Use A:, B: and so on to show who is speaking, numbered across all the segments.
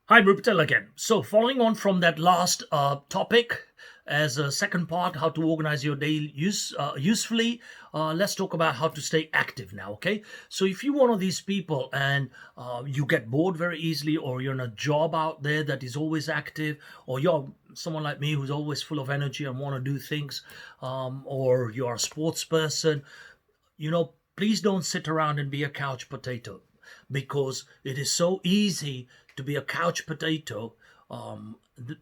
A: Hi, Rupitel again. So, following on from that last topic, as a second part, how to organize your day usefully, let's talk about how to stay active now. Okay, so if you're one of these people and you get bored very easily, or you're in a job out there that is always active, or you're someone like me who's always full of energy and want to do things, or you're a sports person, please don't sit around and be a couch potato, because it is so easy to be a couch potato.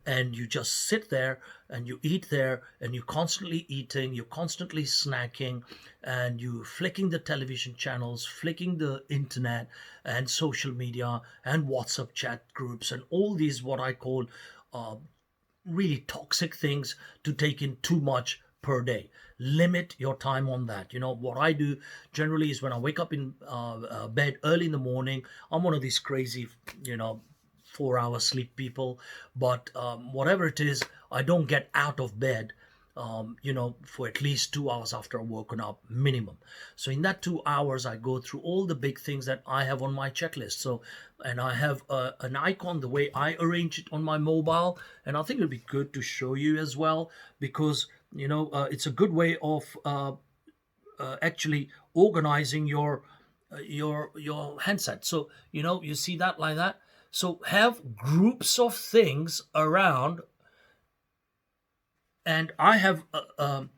A: And you just sit there and you eat there and you're constantly eating, you're constantly snacking, and you flicking the television channels, flicking the internet and social media and WhatsApp chat groups and all these what I call uh, really toxic things to take in too much per day. Limit your time on that. What I do generally is when I wake up in bed early in the morning, I'm one of these crazy, 4 hour sleep people. But whatever it is, I don't get out of bed for at least 2 hours after I've woken up, minimum. So in that 2 hours, I go through all the big things that I have on my checklist. So, and I have an icon, the way I arrange it on my mobile, and I think it'd be good to show you as well, because it's a good way of actually organizing your handset. So you see that like that. So have groups of things around, and I have a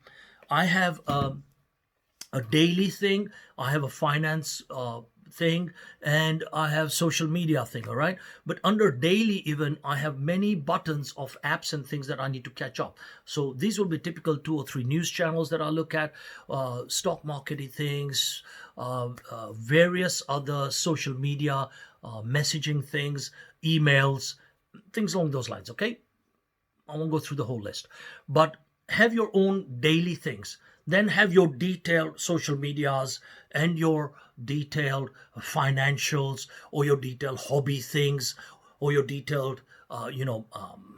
A: daily thing, I have a finance thing, and I have social media thing. All right, but under daily, even I have many buttons of apps and things that I need to catch up. So these will be typical 2 or 3 news channels that I look at, stock marketing things, various other social media, messaging things, emails, things along those lines. Okay, I won't go through the whole list, but have your own daily things. Then have your detailed social medias and your detailed financials, or your detailed hobby things, or your detailed,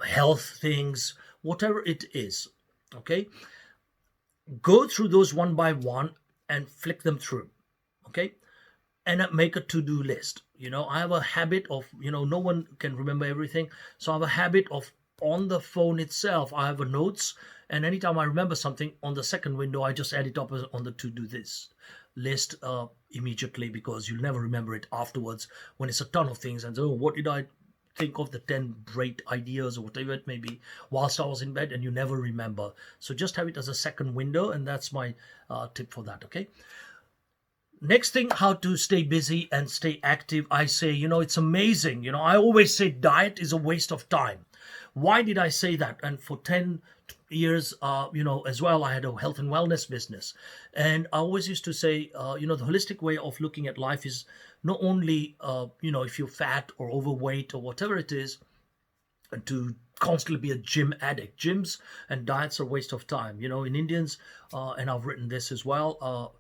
A: health things, whatever it is. Okay, go through those one by one and flick them through. Okay, and make a to-do list. I have a habit of, no one can remember everything, so I have a habit of, on the phone itself I have a notes, and anytime I remember something on the second window, I just add it up on the to-do this list immediately, because you'll never remember it afterwards when it's a ton of things, and so, oh, what did I think of the 10 great ideas or whatever it may be whilst I was in bed, and you never remember. So just have it as a second window, and that's my tip for that. Okay, next thing, how to stay busy and stay active. I say, it's amazing. I always say diet is a waste of time. Why did I say that? And for 10 years, as well, I had a health and wellness business. And I always used to say, the holistic way of looking at life is not only, if you're fat or overweight or whatever it is, to constantly be a gym addict. Gyms and diets are a waste of time. In Indians, and I've written this as well,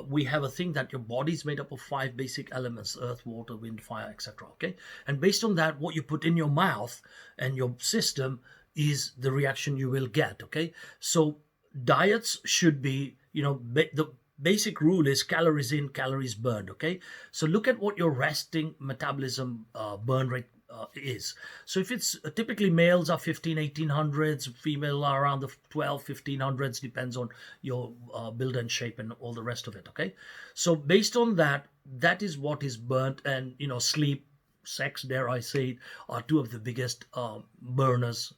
A: we have a thing that your body is made up of 5 basic elements: earth, water, wind, fire, etc. Okay, and based on that, what you put in your mouth and your system is the reaction you will get. Okay, so diets should be, the basic rule is calories in, calories burned. Okay, so look at what your resting metabolism burn rate is. So if it's typically males are 15 1800s, female are around the 12 1500s, depends on your build and shape and all the rest of it. Okay, so based on that, that is what is burnt. And sleep, sex, dare I say it, are 2 of the biggest burners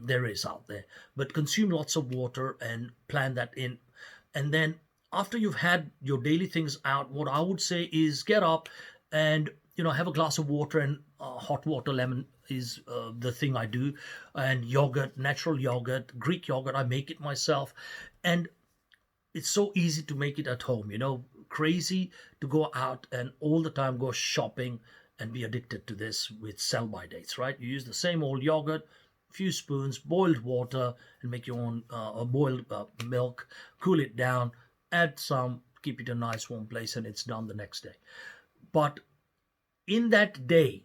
A: there is out there. But consume lots of water and plan that in. And then after you've had your daily things out, what I would say is get up and have a glass of water, and hot water, lemon is the thing I do, and yogurt, natural yogurt, Greek yogurt, I make it myself. And it's so easy to make it at home. Crazy to go out and all the time go shopping and be addicted to this with sell by dates, right? You use the same old yogurt, few spoons, boiled water, and make your own boiled milk, cool it down, add some, keep it in a nice warm place, and it's done the next day. But in that day,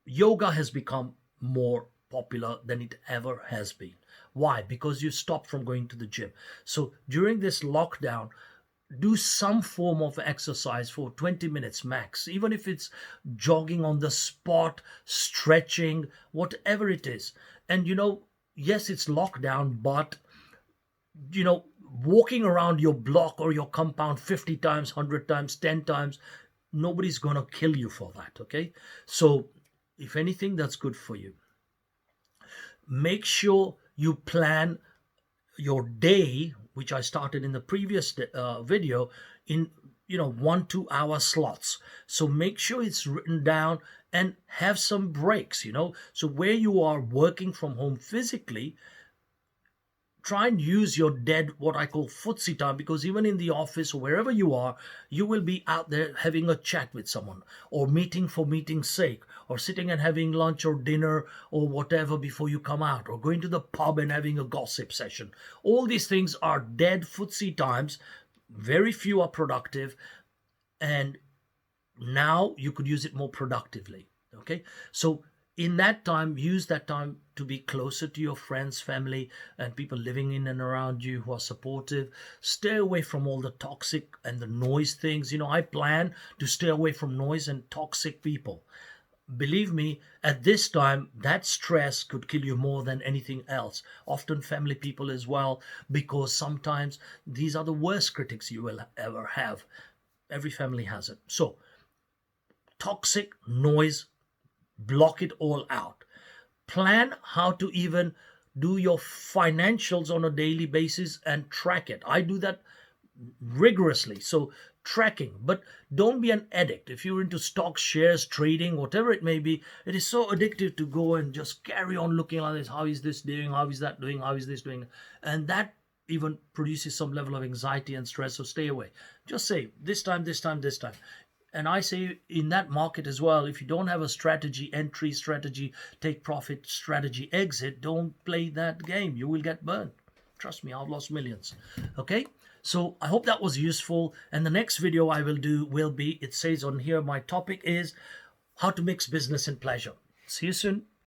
A: yoga has become more popular than it ever has been. Why? Because you stopped from going to the gym. So during this lockdown, do some form of exercise for 20 minutes max, even if it's jogging on the spot, stretching, whatever it is. And yes, it's lockdown, but you know, walking around your block or your compound 50 times, 100 times, 10 times, nobody's going to kill you for that. Okay. So, if anything, that's good for you. Make sure you plan your day, which I started in the previous video, in 1 2 hour slots. So make sure it's written down and have some breaks. So where you are working from home physically, try and use your dead, what I call footsie time, because even in the office or wherever you are, you will be out there having a chat with someone, or meeting for meeting's sake, or sitting and having lunch or dinner or whatever before you come out, or going to the pub and having a gossip session. All these things are dead footsie times. Very few are productive, and now you could use it more productively. Okay, so in that time, use that time to be closer to your friends, family, and people living in and around you who are supportive. Stay away from all the toxic and the noise things. I plan to stay away from noise and toxic people. Believe me, at this time, that stress could kill you more than anything else. Often family people as well, because sometimes these are the worst critics you will ever have. Every family has it. So, toxic noise, block it all out. Plan how to even do your financials on a daily basis and track it. I do that rigorously. So, tracking, but don't be an addict. If you're into stocks, shares, trading, whatever it may be, it is so addictive to go and just carry on looking at this. How is this doing? How is that doing? How is this doing? And that even produces some level of anxiety and stress. So stay away. Just say this time, this time, this time. And I say in that market as well, if you don't have a strategy, entry strategy, take profit strategy, exit, don't play that game. You will get burned. Trust me, I've lost millions. Okay? So I hope that was useful. And the next video I will do will be, it says on here, my topic is how to mix business and pleasure. See you soon.